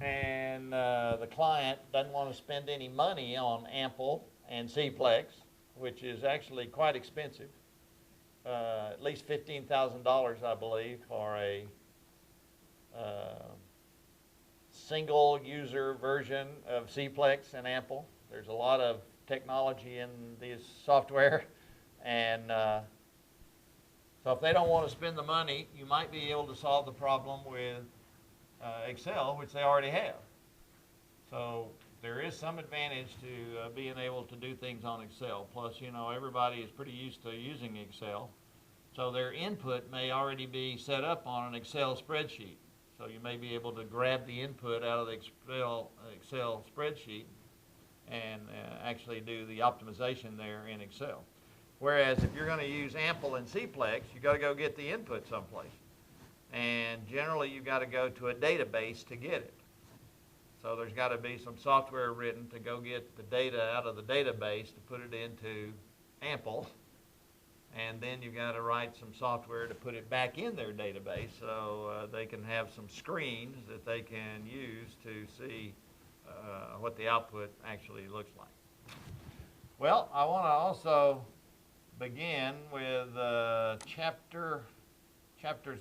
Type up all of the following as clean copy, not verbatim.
and the client doesn't want to spend any money on Ample and Cplex, which is actually quite expensive, at least $15,000, I believe, for a uh, single user version of Cplex and Ample. There's a lot of technology in this software, and so if they don't want to spend the money, you might be able to solve the problem with Excel, which they already have. So there is some advantage to being able to do things on Excel. Plus, you know, everybody is pretty used to using Excel. So their input may already be set up on an Excel spreadsheet. So you may be able to grab the input out of the Excel spreadsheet and actually do the optimization there in Excel. Whereas if you're going to use Ample and Cplex, you've got to go get the input someplace. And generally, you've got to go to a database to get it. So there's got to be some software written to go get the data out of the database to put it into Ample. And then you've got to write some software to put it back in their database so they can have some screens that they can use to see what the output actually looks like. Well, I want to also begin with chapters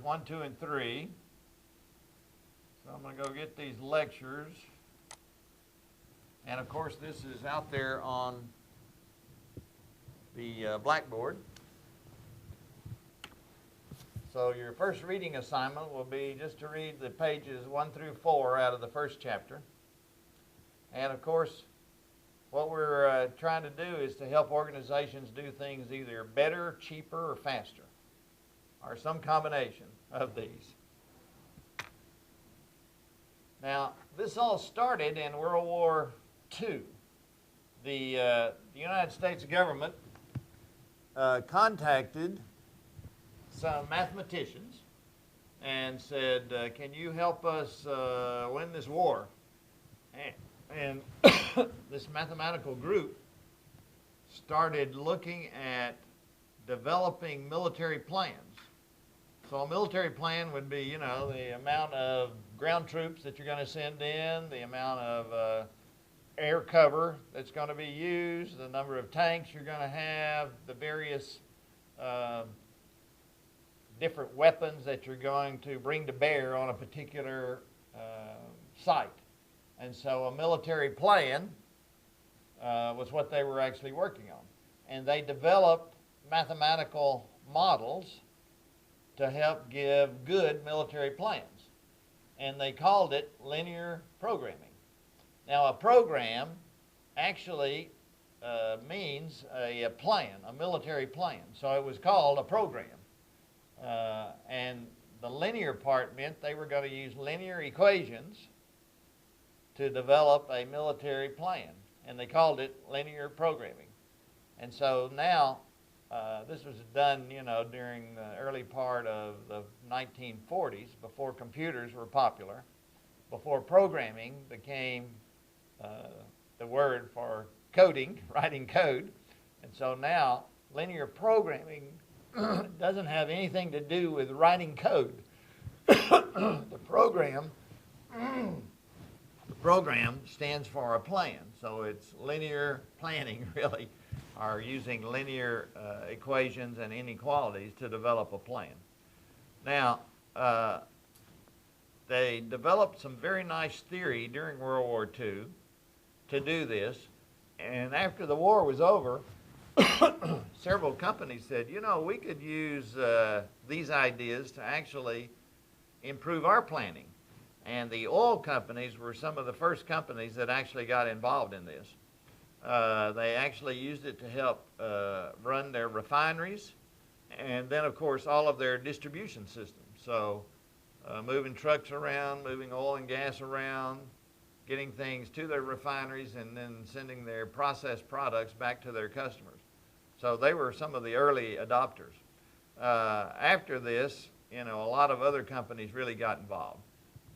1, 2, and 3. So I'm going to go get these lectures. And of course, this is out there on the blackboard. So your first reading assignment will be just to read the pages 1 through 4 out of the first chapter. And of course, what we're trying to do is to help organizations do things either better, cheaper, or faster, or some combination of these. Now, this all started in World War II. The United States government contacted some mathematicians and said, can you help us win this war? And this mathematical group started looking at developing military plans. So a military plan would be, you know, the amount of ground troops that you're going to send in, the amount of air cover that's going to be used, the number of tanks you're going to have, the various different weapons that you're going to bring to bear on a particular site. And so a military plan was what they were actually working on. And they developed mathematical models to help give good military plans. And they called it linear programming. Now, a program actually means a plan, a military plan. So it was called a program. And the linear part meant they were going to use linear equations to develop a military plan, and they called it linear programming. And so now, this was done, you know, during the early part of the 1940s, before computers were popular, before programming became the word for coding, writing code. And so now, linear programming doesn't have anything to do with writing code. The program stands for a plan, so it's linear planning, really, or using linear equations and inequalities to develop a plan. Now, they developed some very nice theory during World War II to do this, and after the war was over, several companies said, you know, we could use these ideas to actually improve our planning. And the oil companies were some of the first companies that actually got involved in this. They actually used it to help run their refineries, and then, of course, all of their distribution systems. So moving trucks around, moving oil and gas around, getting things to their refineries, and then sending their processed products back to their customers. So they were some of the early adopters. After this, you know, a lot of other companies really got involved.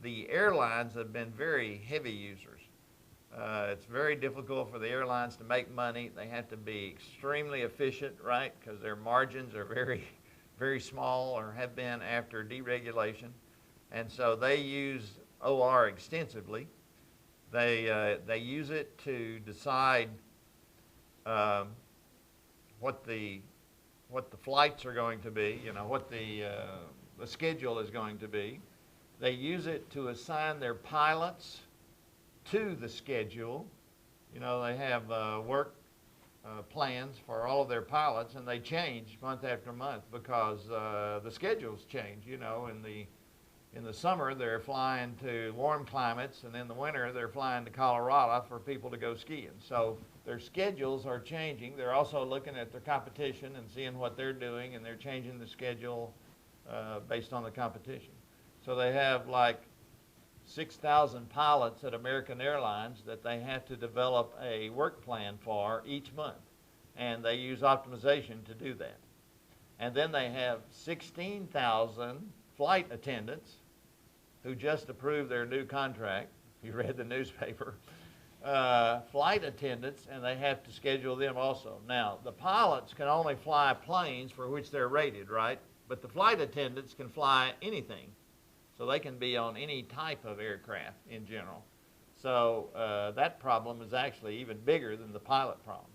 The airlines have been very heavy users. It's very difficult for the airlines to make money. They have to be extremely efficient, right? Because their margins are very, very small, or have been after deregulation. And so they use OR extensively. They use it to decide um, what the flights are going to be, what the schedule is going to be. They use it to assign their pilots to the schedule. They have work plans for all of their pilots, and they change month after month because the schedules change. In the summer, they're flying to warm climates, and in the winter, they're flying to Colorado for people to go skiing. So their schedules are changing. They're also looking at their competition and seeing what they're doing, and they're changing the schedule based on the competition. So they have like 6,000 pilots at American Airlines that they have to develop a work plan for each month, and they use optimization to do that. And then they have 16,000 flight attendants who just approved their new contract, if you read the newspaper, flight attendants, and they have to schedule them also. Now, the pilots can only fly planes for which they're rated, right? But the flight attendants can fly anything. So they can be on any type of aircraft in general. So that problem is actually even bigger than the pilot problem.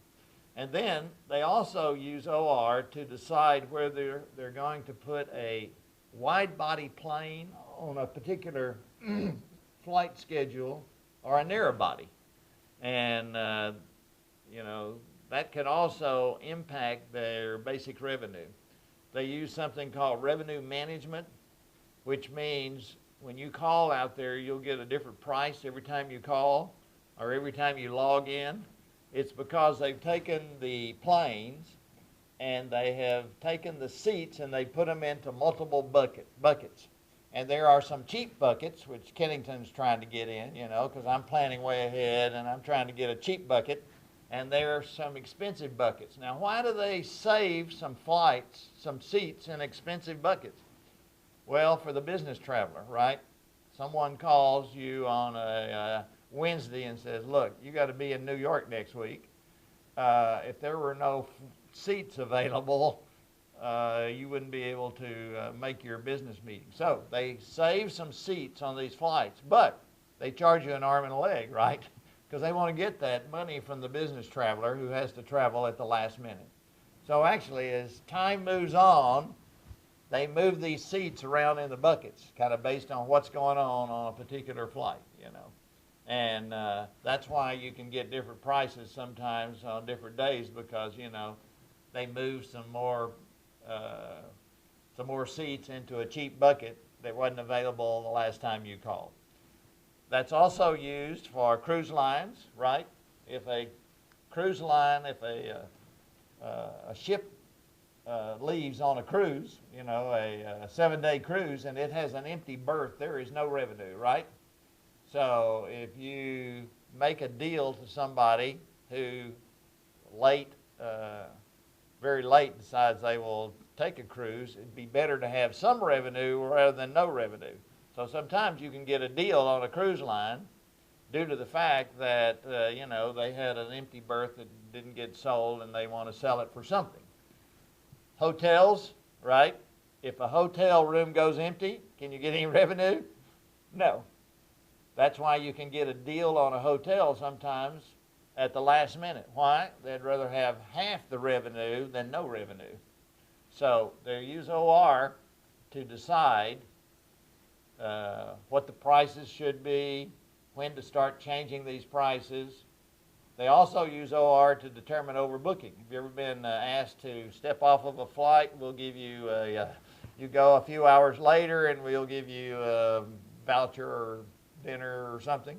And then they also use OR to decide whether they're going to put a wide-body plane on a particular flight schedule or a narrow body. And, that can also impact their basic revenue. They use something called revenue management, which means when you call out there, you'll get a different price every time you call or every time you log in. It's because they've taken the planes and they have taken the seats and they put them into multiple buckets. And there are some cheap buckets, which Kennington's trying to get in, because I'm planning way ahead and I'm trying to get a cheap bucket. And there are some expensive buckets. Now, why do they save some flights, some seats in expensive buckets? Well, for the business traveler, right? Someone calls you on a Wednesday and says, look, you got to be in New York next week. If there were no seats available, you wouldn't be able to make your business meeting. So they save some seats on these flights, but they charge you an arm and a leg, right? Because they want to get that money from the business traveler who has to travel at the last minute. So actually, as time moves on, they move these seats around in the buckets, kind of based on what's going on a particular flight, And that's why you can get different prices sometimes on different days because, they move some more seats into a cheap bucket that wasn't available the last time you called. That's also used for cruise lines, right? If a cruise line, if a ship leaves on a cruise, a 7-day cruise, and it has an empty berth, there is no revenue, right? So if you make a deal to somebody who very late decides they will take a cruise, it'd be better to have some revenue rather than no revenue. So sometimes you can get a deal on a cruise line due to the fact that, they had an empty berth that didn't get sold and they want to sell it for something. Hotels, right? If a hotel room goes empty, can you get any revenue? No. That's why you can get a deal on a hotel sometimes at the last minute. Why? They'd rather have half the revenue than no revenue. So they use OR to decide what the prices should be, when to start changing these prices. They also use OR to determine overbooking. Have you ever been asked to step off of a flight? We'll give you you go a few hours later and we'll give you a voucher or dinner or something.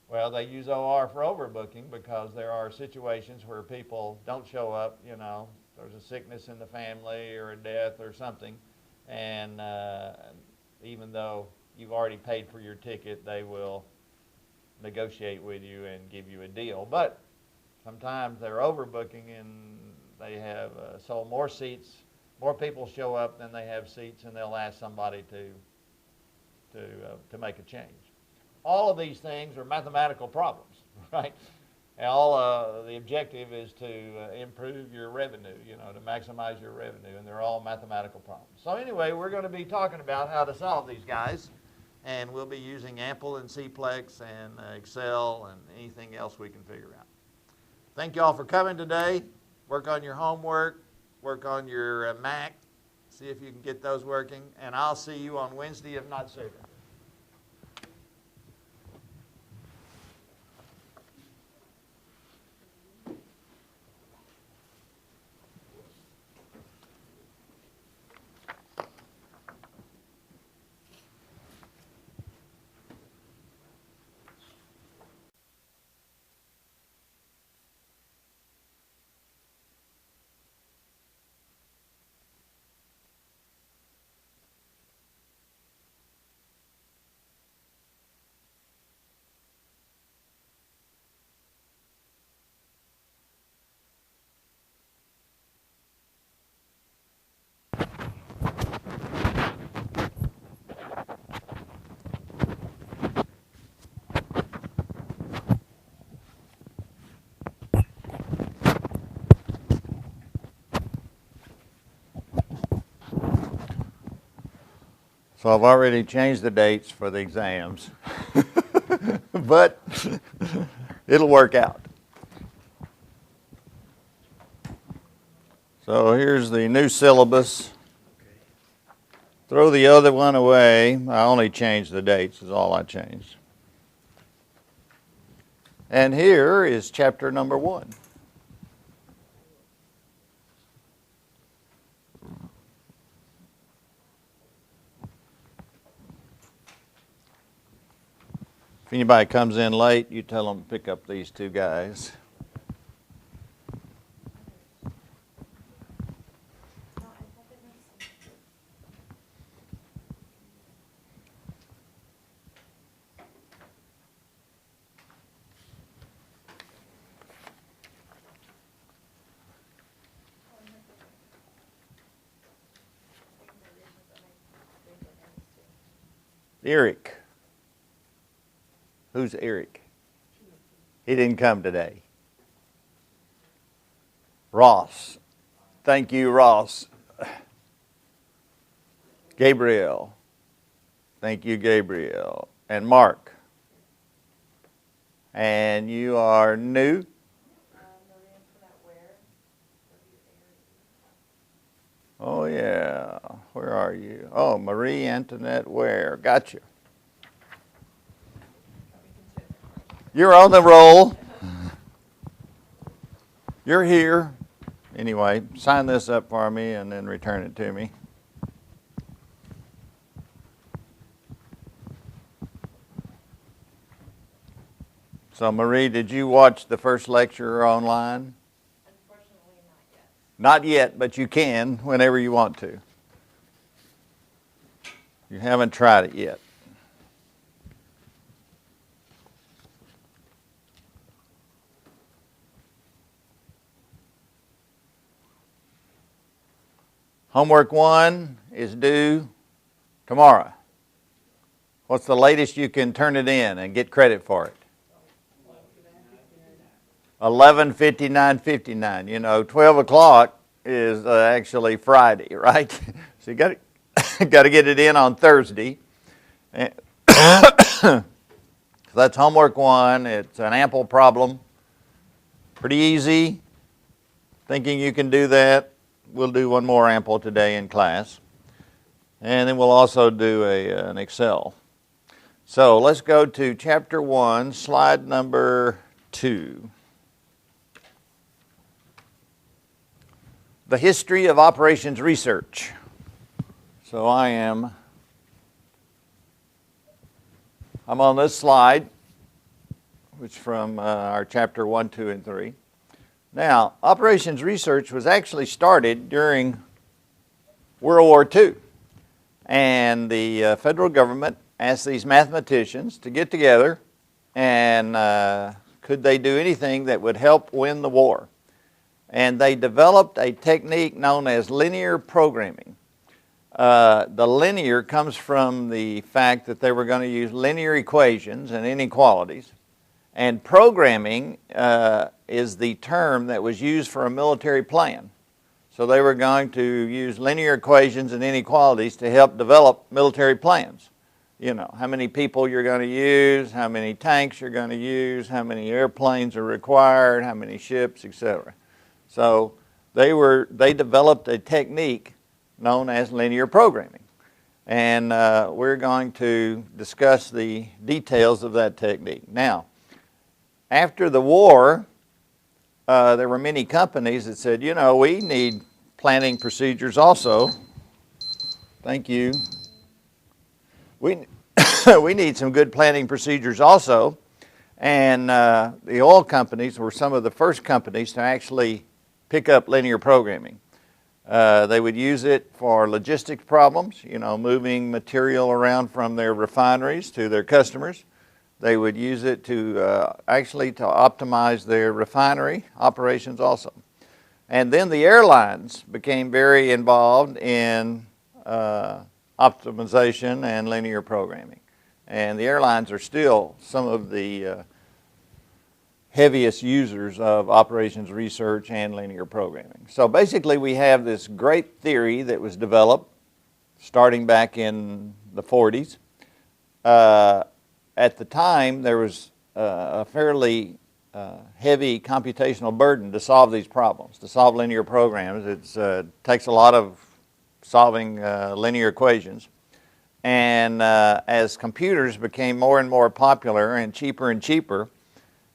Well, they use OR for overbooking because there are situations where people don't show up, there's a sickness in the family or a death or something, and even though you've already paid for your ticket, they will negotiate with you and give you a deal. But sometimes they're overbooking and they have sold more seats, more people show up than they have seats, and they'll ask somebody to make a change. All of these things are mathematical problems, right? And the objective is to improve your revenue, to maximize your revenue, and they're all mathematical problems. So anyway, we're going to be talking about how to solve these guys. and we'll be using Ample and Cplex and Excel and anything else we can figure out. Thank you all for coming today. Work on your homework, work on your Mac, see if you can get those working, and I'll see you on Wednesday, if not sooner. So I've already changed the dates for the exams, but it'll work out. So here's the new syllabus. Throw the other one away. I only changed the dates is all I changed. And here is chapter number 1. If anybody comes in late, you tell them to pick up these two guys. Eric. Who's Eric? He didn't come today. Ross. Thank you, Ross. Gabriel. Thank you, Gabriel. And Mark. And you are new? Oh, yeah. Where are you? Oh, Marie Antoinette Ware. Gotcha. You're on the roll. You're here. Anyway, sign this up for me and then return it to me. So, Marie, did you watch the first lecture online? Unfortunately, not yet. Not yet, but you can whenever you want to. You haven't tried it yet. Homework 1 is due tomorrow. What's the latest you can turn it in and get credit for it? 11:59:59. You know, 12 o'clock is actually Friday, right? So you got to get it in on Thursday. So that's homework 1. It's an ample problem. Pretty easy. Thinking you can do that. We'll do one more ample today in class. And then we'll also do an Excel. So let's go to chapter 1, slide number 2. The history of operations research. So I'm on this slide, which from our chapter 1, 2, and 3. Now, operations research was actually started during World War II. And the federal government asked these mathematicians to get together and could they do anything that would help win the war. And they developed a technique known as linear programming. The linear comes from the fact that they were going to use linear equations and inequalities. And programming is the term that was used for a military plan. So they were going to use linear equations and inequalities to help develop military plans. you know, how many people you're going to use, how many tanks you're going to use, how many airplanes are required, how many ships, etc. So they developed a technique known as linear programming. And we're going to discuss the details of that technique. Now, after the war, there were many companies that said, you know, we need planning procedures also. Thank you. We need some good planning procedures also. And the oil companies were some of the first companies to actually pick up linear programming. They would use it for logistics problems, you know, moving material around from their refineries to their customers. They would use it to actually to optimize their refinery operations also. And then the airlines became very involved in optimization and linear programming. And the airlines are still some of the heaviest users of operations research and linear programming. So basically we have this great theory that was developed starting back in the 40s. At the time there was a fairly heavy computational burden to solve these problems, to solve linear programs. It takes a lot of solving linear equations. And as computers became more and more popular and cheaper,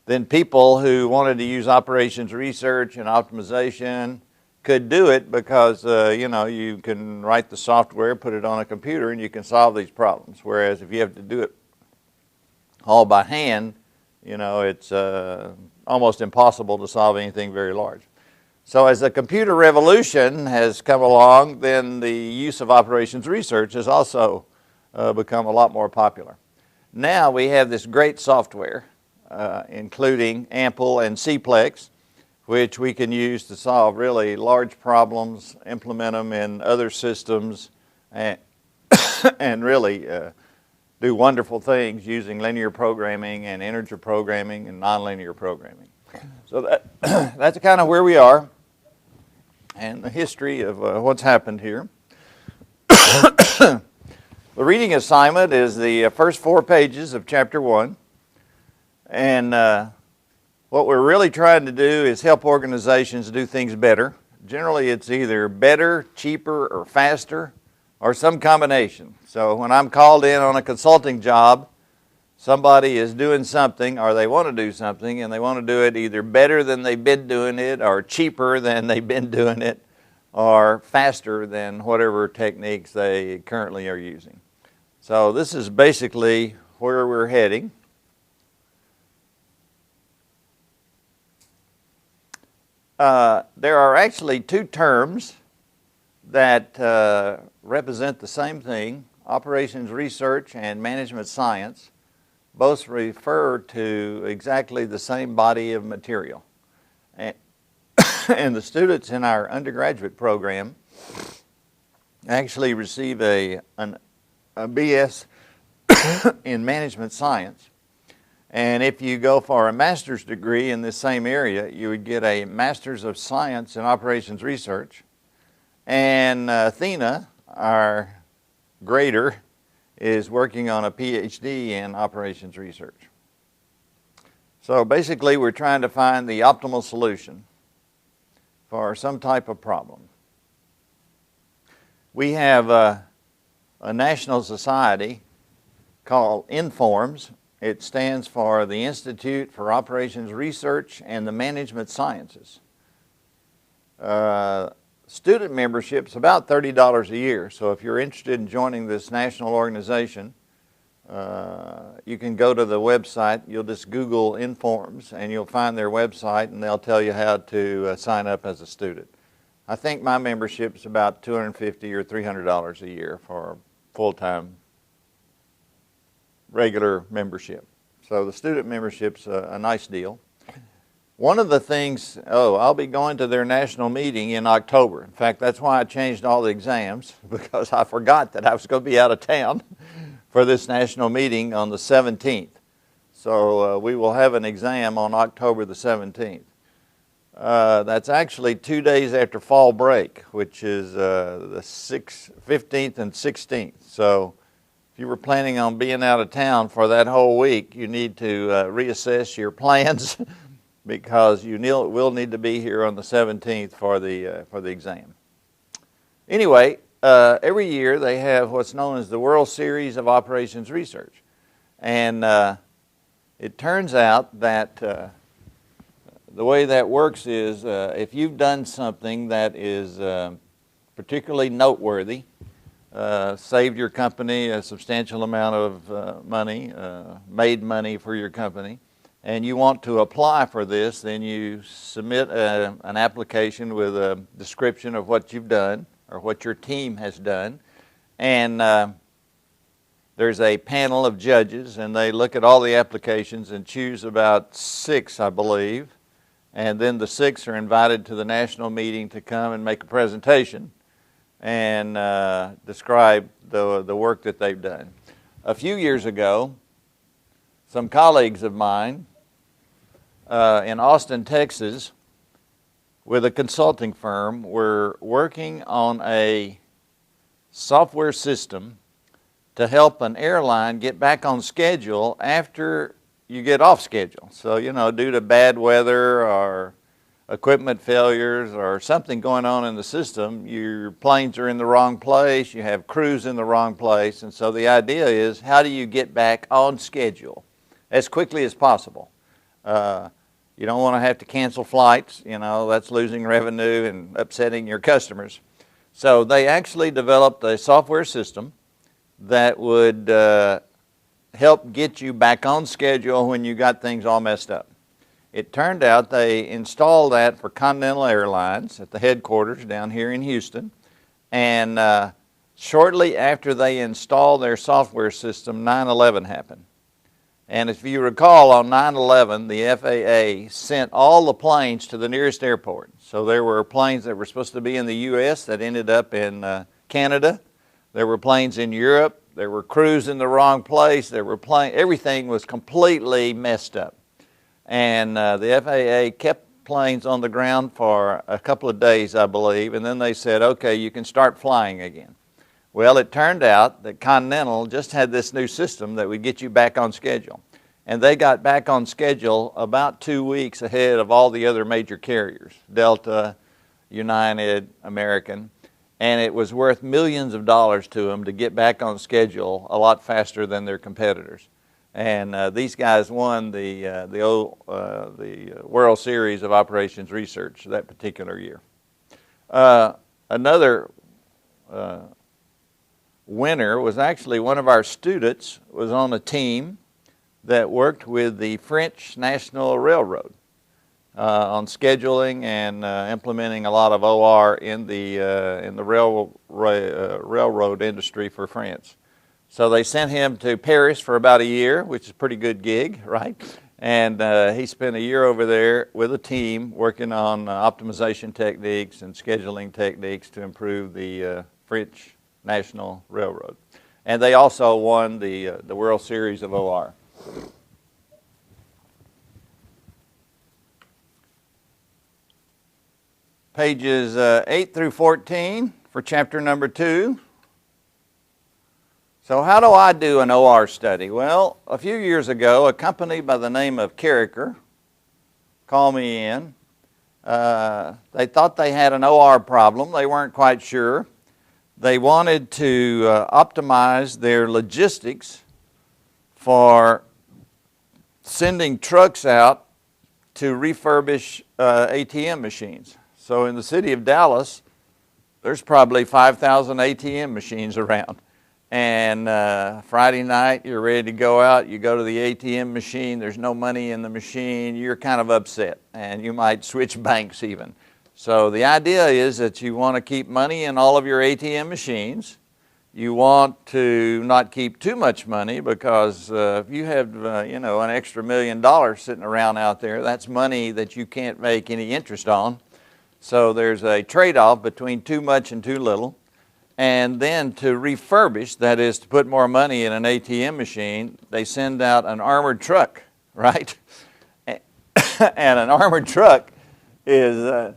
then people who wanted to use operations research and optimization could do it because, you know, you can write the software, put it on a computer, and you can solve these problems. Whereas if you have to do it all by hand, you know, it's almost impossible to solve anything very large. So as the computer revolution has come along, then the use of operations research has also become a lot more popular. Now we have this great software, including AMPL and CPLEX, which we can use to solve really large problems, implement them in other systems, and, and really do wonderful things using linear programming and integer programming and nonlinear programming. So that's kind of where we are and the history of what's happened here. The reading assignment is the first 4 pages of Chapter 1. And what we're really trying to do is help organizations do things better. Generally, it's either better, cheaper, or faster, or some combination. So when I'm called in on a consulting job, somebody is doing something, or they want to do something, and they want to do it either better than they've been doing it, or cheaper than they've been doing it, or faster than whatever techniques they currently are using. So this is basically where we're heading. There are actually 2 terms that represent the same thing, operations research and management science. Both refer to exactly the same body of material. And the students in our undergraduate program actually receive a BS in management science. And if you go for a master's degree in this same area, you would get a Master's of Science in Operations Research. And Athena, our grader, is working on a PhD in Operations Research. So basically, we're trying to find the optimal solution for some type of problem. We have a national society called INFORMS. It stands for the Institute for Operations Research and the Management Sciences. Student membership's about $30 a year, so if you're interested in joining this national organization, you can go to the website. You'll just Google INFORMS and you'll find their website, and they'll tell you how to sign up as a student. I think my membership's about $250 or $300 a year for full-time regular membership. So the student membership's a nice deal. One of the things, I'll be going to their national meeting in October. In fact, that's why I changed all the exams, because I forgot that I was going to be out of town for this national meeting on the 17th. So we will have an exam on October the 17th. That's actually 2 days after fall break, which is the 15th and 16th. So if you were planning on being out of town for that whole week, you need to reassess your plans because you will need to be here on the 17th for the exam. Anyway, every year they have what's known as the World Series of Operations Research. And it turns out that the way that works is if you've done something that is particularly noteworthy, saved your company a substantial amount of money, made money for your company, and you want to apply for this, then you submit an application with a description of what you've done or what your team has done. And there's a panel of judges, and they look at all the applications and choose about 6, I believe. And then the 6 are invited to the national meeting to come and make a presentation and describe the work that they've done. A few years ago, some colleagues of mine in Austin, Texas, with a consulting firm, were working on a software system to help an airline get back on schedule after you get off schedule. So, due to bad weather or equipment failures or something going on in the system, your planes are in the wrong place, you have crews in the wrong place, and so the idea is, how do you get back on schedule as quickly as possible? You don't want to have to cancel flights, that's losing revenue and upsetting your customers. So they actually developed a software system that would help get you back on schedule when you got things all messed up. It turned out they installed that for Continental Airlines at the headquarters down here in Houston, and shortly after they installed their software system, 9/11 happened. And if you recall, on 9/11, the FAA sent all the planes to the nearest airport. So there were planes that were supposed to be in the U.S. that ended up in Canada. There were planes in Europe. There were crews in the wrong place. Everything was completely messed up. And the FAA kept planes on the ground for a couple of days, I believe, and then they said, okay, you can start flying again. Well, it turned out that Continental just had this new system that would get you back on schedule. And they got back on schedule about 2 weeks ahead of all the other major carriers, Delta, United, American. And it was worth millions of dollars to them to get back on schedule a lot faster than their competitors. And these guys won the World Series of Operations Research that particular year. Another winner was actually one of our students, was on a team that worked with the French National Railroad on scheduling and implementing a lot of OR in the railroad industry for France. So they sent him to Paris for about a year, which is a pretty good gig, right? And he spent a year over there with a team working on optimization techniques and scheduling techniques to improve the French National Railroad. And they also won the World Series of OR. Pages 8 through 14 for chapter number 2. So how do I do an OR study? Well, a few years ago, a company by the name of Carricker called me in. They thought they had an OR problem. They weren't quite sure. They wanted to optimize their logistics for sending trucks out to refurbish ATM machines. So in the city of Dallas, there's probably 5,000 ATM machines around. And Friday night, you're ready to go out, you go to the ATM machine, there's no money in the machine, you're kind of upset, and you might switch banks even. So the idea is that you want to keep money in all of your ATM machines. You want to not keep too much money, because if you have an extra $1 million sitting around out there, that's money that you can't make any interest on. So there's a trade-off between too much and too little. And then to refurbish, that is to put more money in an ATM machine, they send out an armored truck, right? And an armored truck is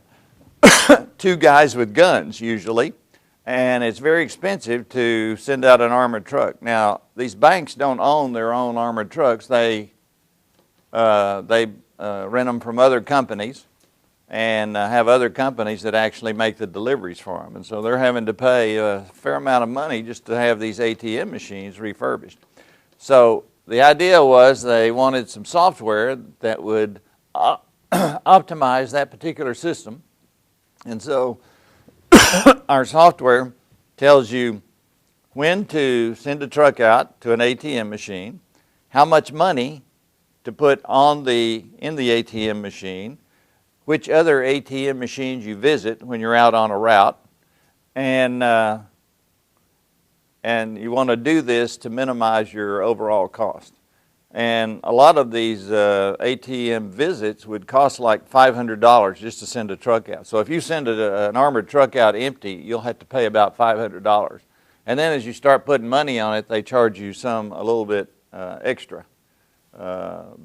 2 guys with guns usually, And it's very expensive to send out an armored truck. Now, these banks don't own their own armored trucks. They rent them from other companies and have other companies that actually make the deliveries for them. And so they're having to pay a fair amount of money just to have these ATM machines refurbished. So the idea was they wanted some software that would optimize that particular system. And so our software tells you when to send a truck out to an ATM machine, how much money to put in the ATM machine, which other ATM machines you visit when you're out on a route, and you want to do this to minimize your overall cost. And a lot of these ATM visits would cost like $500 just to send a truck out. So if you send an armored truck out empty, you'll have to pay about $500. And then as you start putting money on it, they charge you a little bit extra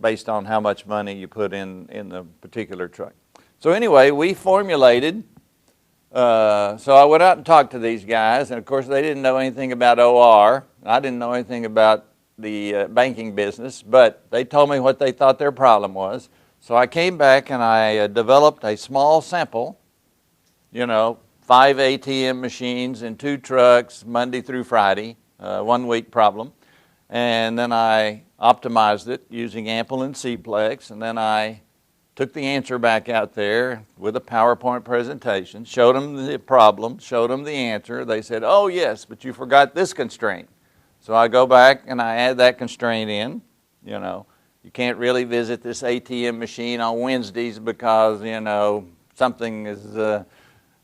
based on how much money you put in the particular truck. So anyway, we formulated, so I went out and talked to these guys, and of course they didn't know anything about OR. I didn't know anything about the banking business, but they told me what they thought their problem was. So I came back and I developed a small sample, 5 ATM machines in 2 trucks, Monday through Friday, 1 week problem. And then I optimized it using Ample and Cplex, and then I took the answer back out there with a PowerPoint presentation, showed them the problem, showed them the answer. They said, oh yes, but you forgot this constraint. So I go back and I add that constraint in. You can't really visit this ATM machine on Wednesdays because, something is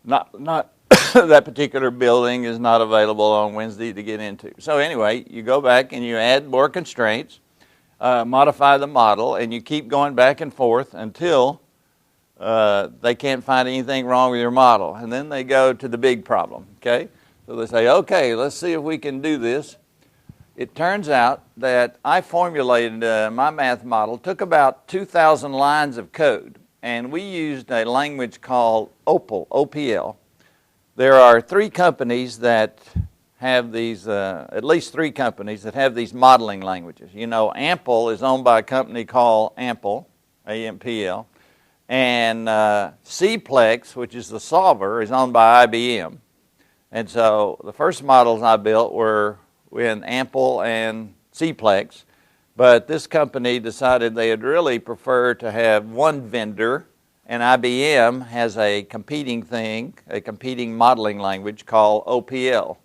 not that particular building is not available on Wednesday to get into. So anyway, you go back and you add more constraints, modify the model, and you keep going back and forth until they can't find anything wrong with your model. And then they go to the big problem, okay? So they say, okay, let's see if we can do this. It turns out that I formulated my math model, took about 2,000 lines of code, and we used a language called OPL. There are 3 companies that have these, at least 3 companies that have these modeling languages. Ample is owned by a company called Ample, AMPL, and Cplex, which is the solver, is owned by IBM. And so the first models I built were in Ample and Cplex, but this company decided they would really prefer to have one vendor, and IBM has a competing modeling language called OPL,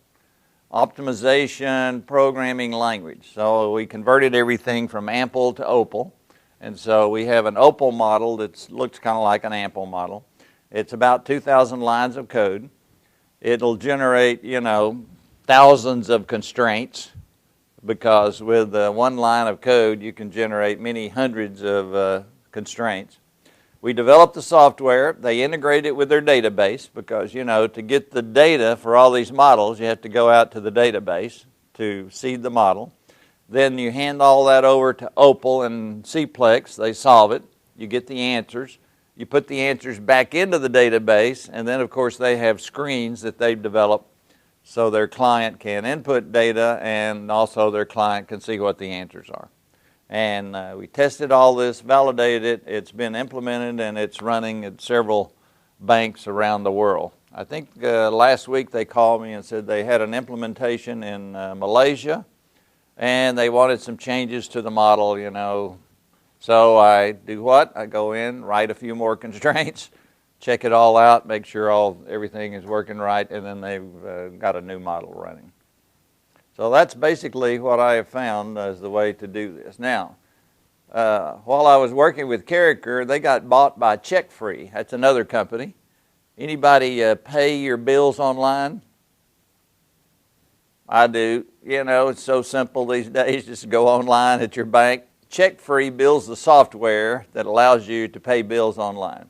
Optimization Programming Language. So we converted everything from Ample to Opal, and so we have an Opal model that looks kind of like an Ample model. It's about 2,000 lines of code. It'll generate, thousands of constraints, because with 1 line of code you can generate many hundreds of constraints. We developed the software. They integrate it with their database because, to get the data for all these models, you have to go out to the database to seed the model. Then you hand all that over to Opal and Cplex. They solve it. You get the answers. You put the answers back into the database, and then, of course, they have screens that they've developed so their client can input data and also their client can see what the answers are. And we tested all this, validated it. It's been implemented, and it's running at several banks around the world. I think last week they called me and said they had an implementation in Malaysia, and they wanted some changes to the model, So I do what? I go in, write a few more constraints, check it all out, make sure everything is working right, and then they've got a new model running. So that's basically what I have found as the way to do this. Now, while I was working with Character, they got bought by CheckFree. That's another company. Anybody pay your bills online? I do. It's so simple these days. Just go online at your bank. CheckFree builds the software that allows you to pay bills online.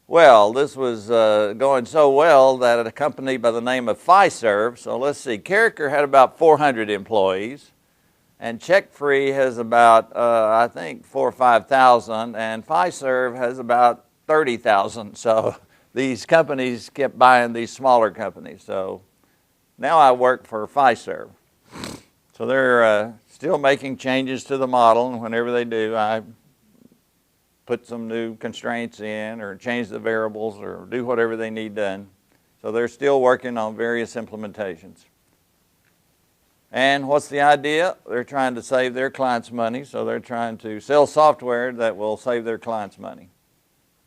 Well, this was going so well that a company by the name of Fiserv, so let's see, Character had about 400 employees, and CheckFree has about, I think, 4,000 or 5,000, and Fiserv has about 30,000. So these companies kept buying these smaller companies. So now I work for Fiserv. So they're still making changes to the model, and whenever they do, I put some new constraints in or change the variables or do whatever they need done. So they're still working on various implementations. And what's the idea? They're trying to save their clients money, so they're trying to sell software that will save their clients money.